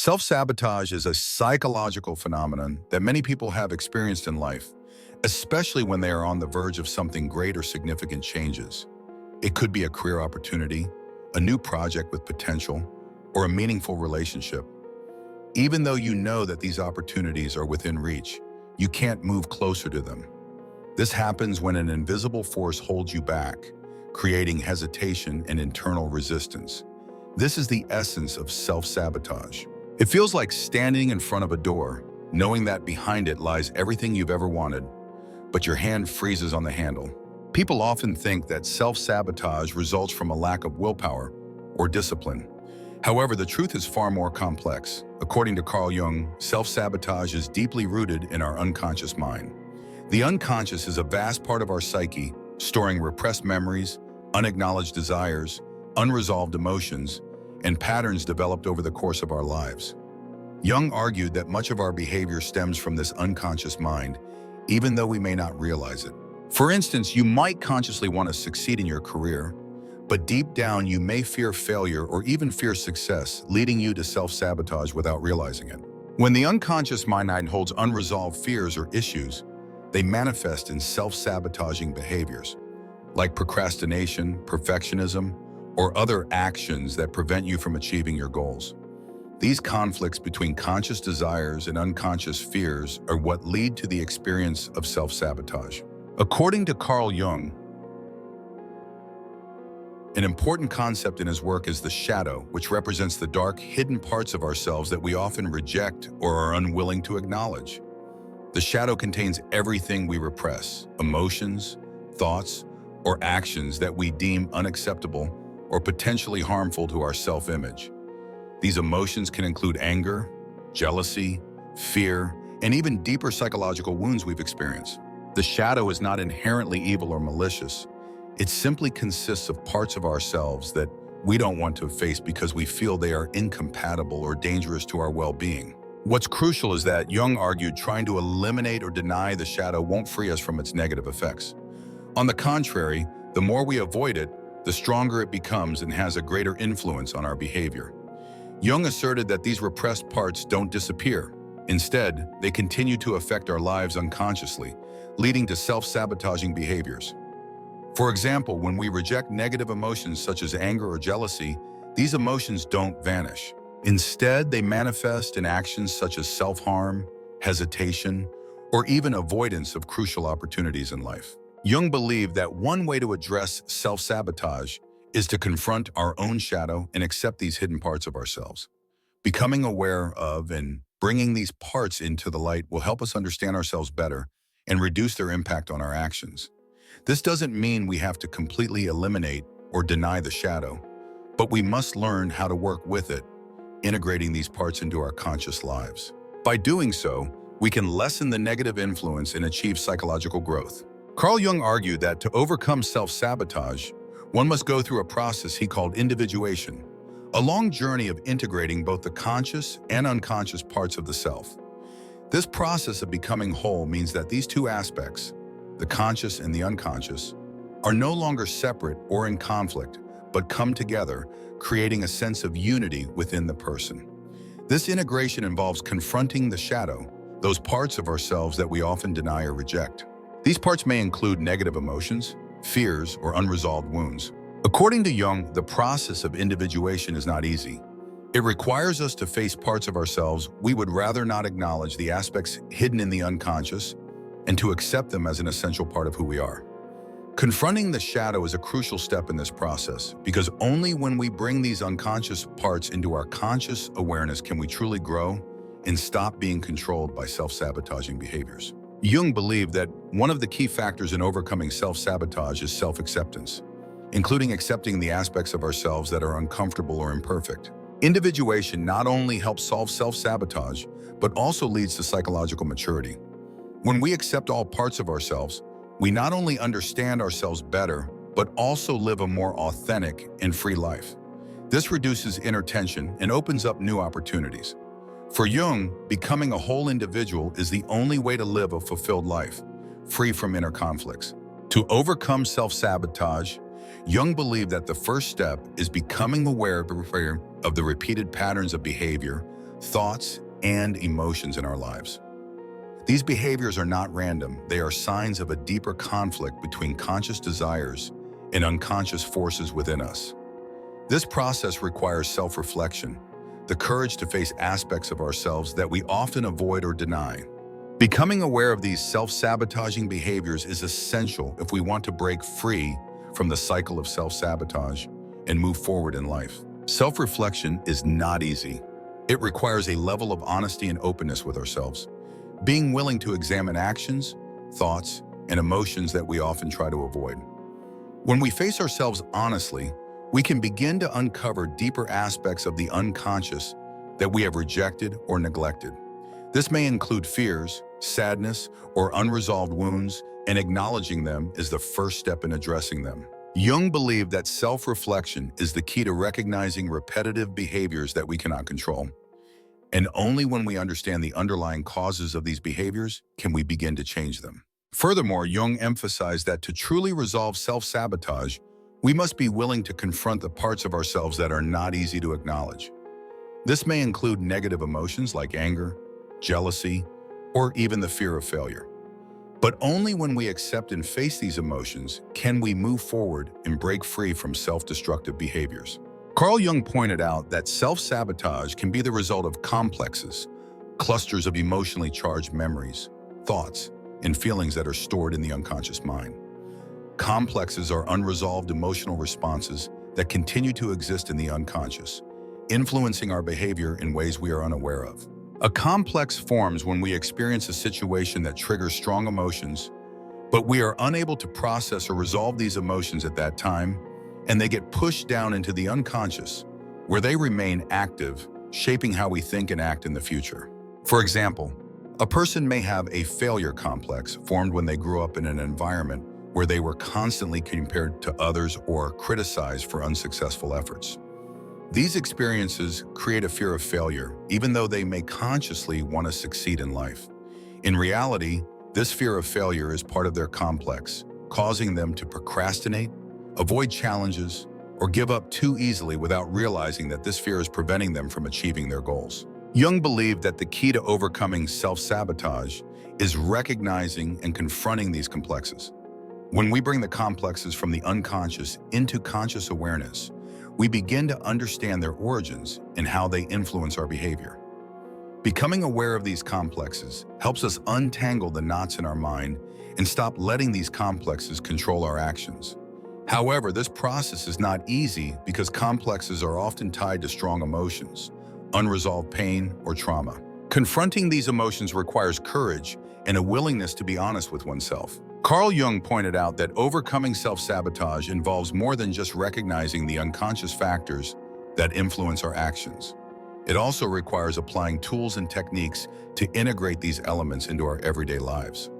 Self-sabotage is a psychological phenomenon that many people have experienced in life, especially when they are on the verge of something great or significant changes. It could be a career opportunity, a new project with potential, or a meaningful relationship. Even though you know that these opportunities are within reach, you can't move closer to them. This happens when an invisible force holds you back, creating hesitation and internal resistance. This is the essence of self-sabotage. It feels like standing in front of a door, knowing that behind it lies everything you've ever wanted, but your hand freezes on the handle. People often think that self-sabotage results from a lack of willpower or discipline. However, the truth is far more complex. According to Carl Jung, self-sabotage is deeply rooted in our unconscious mind. The unconscious is a vast part of our psyche, storing repressed memories, unacknowledged desires, unresolved emotions, and patterns developed over the course of our lives. Jung argued that much of our behavior stems from this unconscious mind, even though we may not realize it. For instance, you might consciously want to succeed in your career, but deep down you may fear failure or even fear success, leading you to self-sabotage without realizing it. When the unconscious mind holds unresolved fears or issues, they manifest in self-sabotaging behaviors, like procrastination, perfectionism, or other actions that prevent you from achieving your goals. These conflicts between conscious desires and unconscious fears are what lead to the experience of self-sabotage. According to Carl Jung, an important concept in his work is the shadow, which represents the dark, hidden parts of ourselves that we often reject or are unwilling to acknowledge. The shadow contains everything we repress: emotions, thoughts, or actions that we deem unacceptable or potentially harmful to our self-image. These emotions can include anger, jealousy, fear, and even deeper psychological wounds we've experienced. The shadow is not inherently evil or malicious. It simply consists of parts of ourselves that we don't want to face because we feel they are incompatible or dangerous to our well-being. What's crucial is that Jung argued trying to eliminate or deny the shadow won't free us from its negative effects. On the contrary, the more we avoid it, the stronger it becomes and has a greater influence on our behavior. Jung asserted that these repressed parts don't disappear. Instead, they continue to affect our lives unconsciously, leading to self-sabotaging behaviors. For example, when we reject negative emotions such as anger or jealousy, these emotions don't vanish. Instead, they manifest in actions such as self-harm, hesitation, or even avoidance of crucial opportunities in life. Jung believed that one way to address self-sabotage is to confront our own shadow and accept these hidden parts of ourselves. Becoming aware of and bringing these parts into the light will help us understand ourselves better and reduce their impact on our actions. This doesn't mean we have to completely eliminate or deny the shadow, but we must learn how to work with it, integrating these parts into our conscious lives. By doing so, we can lessen the negative influence and achieve psychological growth. Carl Jung argued that to overcome self-sabotage, one must go through a process he called individuation, a long journey of integrating both the conscious and unconscious parts of the self. This process of becoming whole means that these two aspects, the conscious and the unconscious, are no longer separate or in conflict, but come together, creating a sense of unity within the person. This integration involves confronting the shadow, those parts of ourselves that we often deny or reject. These parts may include negative emotions, fears, or unresolved wounds. According to Jung, the process of individuation is not easy. It requires us to face parts of ourselves we would rather not acknowledge, the aspects hidden in the unconscious, and to accept them as an essential part of who we are. Confronting the shadow is a crucial step in this process, because only when we bring these unconscious parts into our conscious awareness can we truly grow and stop being controlled by self-sabotaging behaviors. Jung believed that one of the key factors in overcoming self-sabotage is self-acceptance, including accepting the aspects of ourselves that are uncomfortable or imperfect. Individuation not only helps solve self-sabotage, but also leads to psychological maturity. When we accept all parts of ourselves, we not only understand ourselves better, but also live a more authentic and free life. This reduces inner tension and opens up new opportunities. For Jung, becoming a whole individual is the only way to live a fulfilled life, free from inner conflicts. To overcome self-sabotage, Jung believed that the first step is becoming aware of the repeated patterns of behavior, thoughts, and emotions in our lives. These behaviors are not random. They are signs of a deeper conflict between conscious desires and unconscious forces within us. This process requires self-reflection, the courage to face aspects of ourselves that we often avoid or deny. Becoming aware of these self-sabotaging behaviors is essential if we want to break free from the cycle of self-sabotage and move forward in life. Self-reflection is not easy. It requires a level of honesty and openness with ourselves, being willing to examine actions, thoughts, and emotions that we often try to avoid. When we face ourselves honestly, we can begin to uncover deeper aspects of the unconscious that we have rejected or neglected. This may include fears, sadness, or unresolved wounds, and acknowledging them is the first step in addressing them. Jung believed that self-reflection is the key to recognizing repetitive behaviors that we cannot control. And only when we understand the underlying causes of these behaviors can we begin to change them. Furthermore, Jung emphasized that to truly resolve self-sabotage, we must be willing to confront the parts of ourselves that are not easy to acknowledge. This may include negative emotions like anger, jealousy, or even the fear of failure. But only when we accept and face these emotions can we move forward and break free from self-destructive behaviors. Carl Jung pointed out that self-sabotage can be the result of complexes, clusters of emotionally charged memories, thoughts, and feelings that are stored in the unconscious mind. Complexes are unresolved emotional responses that continue to exist in the unconscious, influencing our behavior in ways we are unaware of. A complex forms when we experience a situation that triggers strong emotions, but we are unable to process or resolve these emotions at that time, and they get pushed down into the unconscious, where they remain active, shaping how we think and act in the future. For example, a person may have a failure complex formed when they grew up in an environment where they were constantly compared to others or criticized for unsuccessful efforts. These experiences create a fear of failure, even though they may consciously want to succeed in life. In reality, this fear of failure is part of their complex, causing them to procrastinate, avoid challenges, or give up too easily without realizing that this fear is preventing them from achieving their goals. Jung believed that the key to overcoming self-sabotage is recognizing and confronting these complexes. When we bring the complexes from the unconscious into conscious awareness, we begin to understand their origins and how they influence our behavior. Becoming aware of these complexes helps us untangle the knots in our mind and stop letting these complexes control our actions. However, this process is not easy because complexes are often tied to strong emotions, unresolved pain, or trauma. Confronting these emotions requires courage and a willingness to be honest with oneself. Carl Jung pointed out that overcoming self-sabotage involves more than just recognizing the unconscious factors that influence our actions. It also requires applying tools and techniques to integrate these elements into our everyday lives.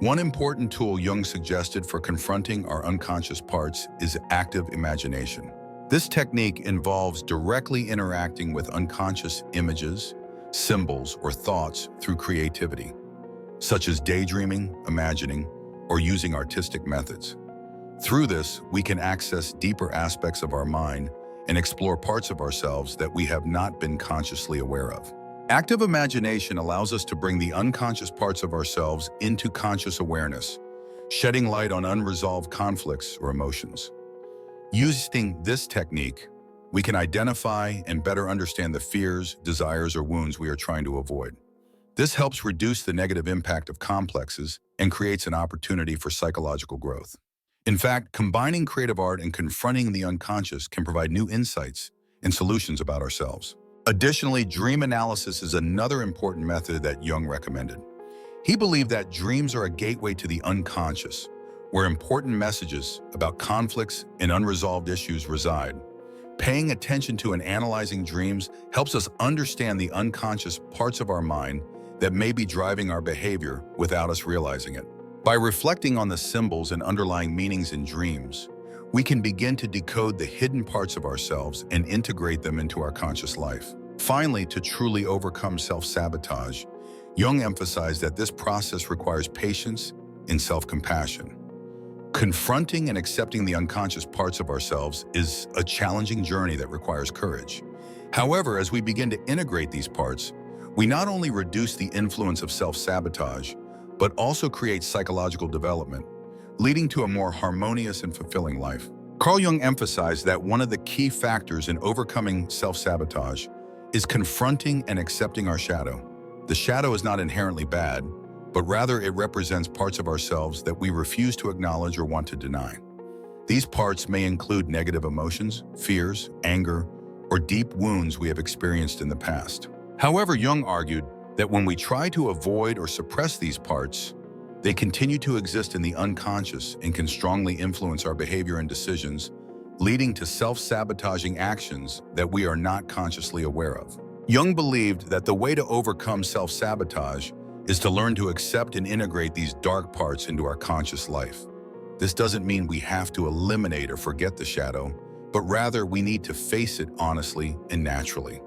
One important tool Jung suggested for confronting our unconscious parts is active imagination. This technique involves directly interacting with unconscious images, symbols, or thoughts through creativity, such as daydreaming, imagining, or using artistic methods. Through this, we can access deeper aspects of our mind and explore parts of ourselves that we have not been consciously aware of. Active imagination allows us to bring the unconscious parts of ourselves into conscious awareness, shedding light on unresolved conflicts or emotions. Using this technique, we can identify and better understand the fears, desires, or wounds we are trying to avoid. This helps reduce the negative impact of complexes and creates an opportunity for psychological growth. In fact, combining creative art and confronting the unconscious can provide new insights and solutions about ourselves. Additionally, dream analysis is another important method that Jung recommended. He believed that dreams are a gateway to the unconscious, where important messages about conflicts and unresolved issues reside. Paying attention to and analyzing dreams helps us understand the unconscious parts of our mind that may be driving our behavior without us realizing it. By reflecting on the symbols and underlying meanings in dreams, we can begin to decode the hidden parts of ourselves and integrate them into our conscious life. Finally, to truly overcome self-sabotage, Jung emphasized that this process requires patience and self-compassion. Confronting and accepting the unconscious parts of ourselves is a challenging journey that requires courage. However, as we begin to integrate these parts, we not only reduce the influence of self-sabotage, but also create psychological development, leading to a more harmonious and fulfilling life. Carl Jung emphasized that one of the key factors in overcoming self-sabotage is confronting and accepting our shadow. The shadow is not inherently bad, but rather it represents parts of ourselves that we refuse to acknowledge or want to deny. These parts may include negative emotions, fears, anger, or deep wounds we have experienced in the past. However, Jung argued that when we try to avoid or suppress these parts, they continue to exist in the unconscious and can strongly influence our behavior and decisions, leading to self-sabotaging actions that we are not consciously aware of. Jung believed that the way to overcome self-sabotage is to learn to accept and integrate these dark parts into our conscious life. This doesn't mean we have to eliminate or forget the shadow, but rather we need to face it honestly and naturally.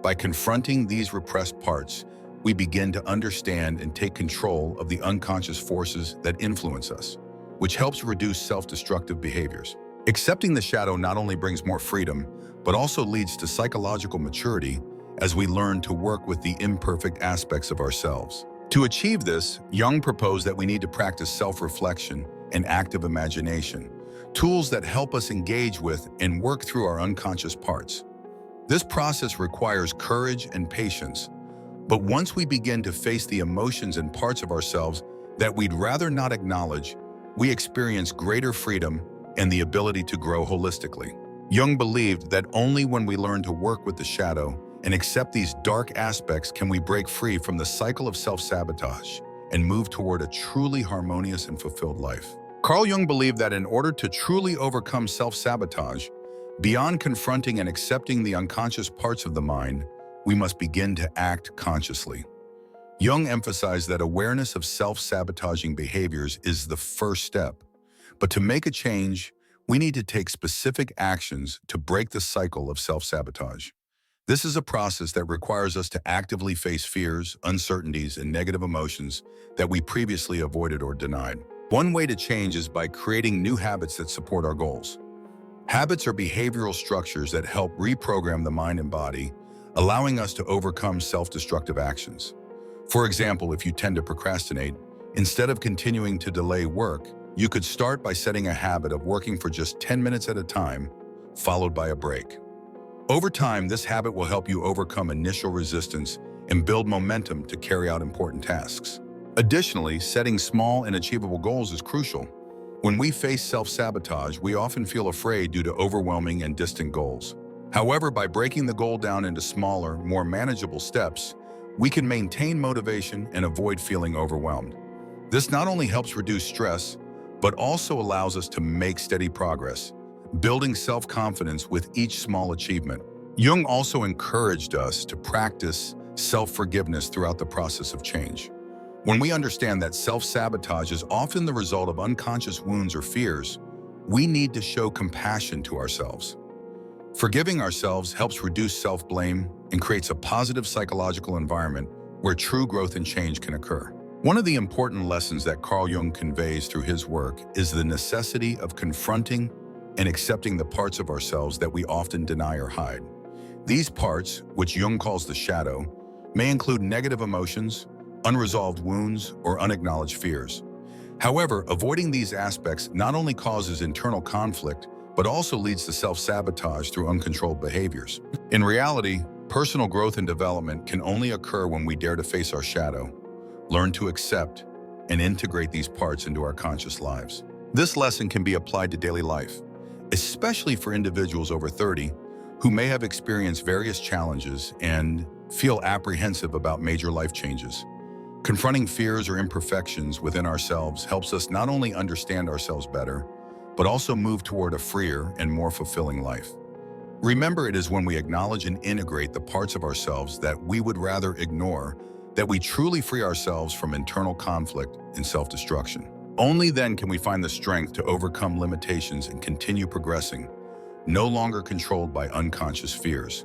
By confronting these repressed parts, we begin to understand and take control of the unconscious forces that influence us, which helps reduce self-destructive behaviors. Accepting the shadow not only brings more freedom, but also leads to psychological maturity as we learn to work with the imperfect aspects of ourselves. To achieve this, Jung proposed that we need to practice self-reflection and active imagination, tools that help us engage with and work through our unconscious parts. This process requires courage and patience, but once we begin to face the emotions and parts of ourselves that we'd rather not acknowledge, we experience greater freedom and the ability to grow holistically. Jung believed that only when we learn to work with the shadow and accept these dark aspects can we break free from the cycle of self-sabotage and move toward a truly harmonious and fulfilled life. Carl Jung believed that in order to truly overcome self-sabotage, beyond confronting and accepting the unconscious parts of the mind, we must begin to act consciously. Jung emphasized that awareness of self-sabotaging behaviors is the first step, but to make a change, we need to take specific actions to break the cycle of self-sabotage. This is a process that requires us to actively face fears, uncertainties, and negative emotions that we previously avoided or denied. One way to change is by creating new habits that support our goals. Habits are behavioral structures that help reprogram the mind and body, allowing us to overcome self-destructive actions. For example, if you tend to procrastinate, instead of continuing to delay work, you could start by setting a habit of working for just 10 minutes at a time, followed by a break. Over time, this habit will help you overcome initial resistance and build momentum to carry out important tasks. Additionally, setting small and achievable goals is crucial. When we face self-sabotage, we often feel afraid due to overwhelming and distant goals. However, by breaking the goal down into smaller, more manageable steps, we can maintain motivation and avoid feeling overwhelmed. This not only helps reduce stress, but also allows us to make steady progress, building self-confidence with each small achievement. Jung also encouraged us to practice self-forgiveness throughout the process of change. When we understand that self-sabotage is often the result of unconscious wounds or fears, we need to show compassion to ourselves. Forgiving ourselves helps reduce self-blame and creates a positive psychological environment where true growth and change can occur. One of the important lessons that Carl Jung conveys through his work is the necessity of confronting and accepting the parts of ourselves that we often deny or hide. These parts, which Jung calls the shadow, may include negative emotions, unresolved wounds, or unacknowledged fears. However, avoiding these aspects not only causes internal conflict, but also leads to self-sabotage through uncontrolled behaviors. In reality, personal growth and development can only occur when we dare to face our shadow, learn to accept, and integrate these parts into our conscious lives. This lesson can be applied to daily life, especially for individuals over 30 who may have experienced various challenges and feel apprehensive about major life changes. Confronting fears or imperfections within ourselves helps us not only understand ourselves better, but also move toward a freer and more fulfilling life. Remember, it is when we acknowledge and integrate the parts of ourselves that we would rather ignore that we truly free ourselves from internal conflict and self-destruction. Only then can we find the strength to overcome limitations and continue progressing, no longer controlled by unconscious fears.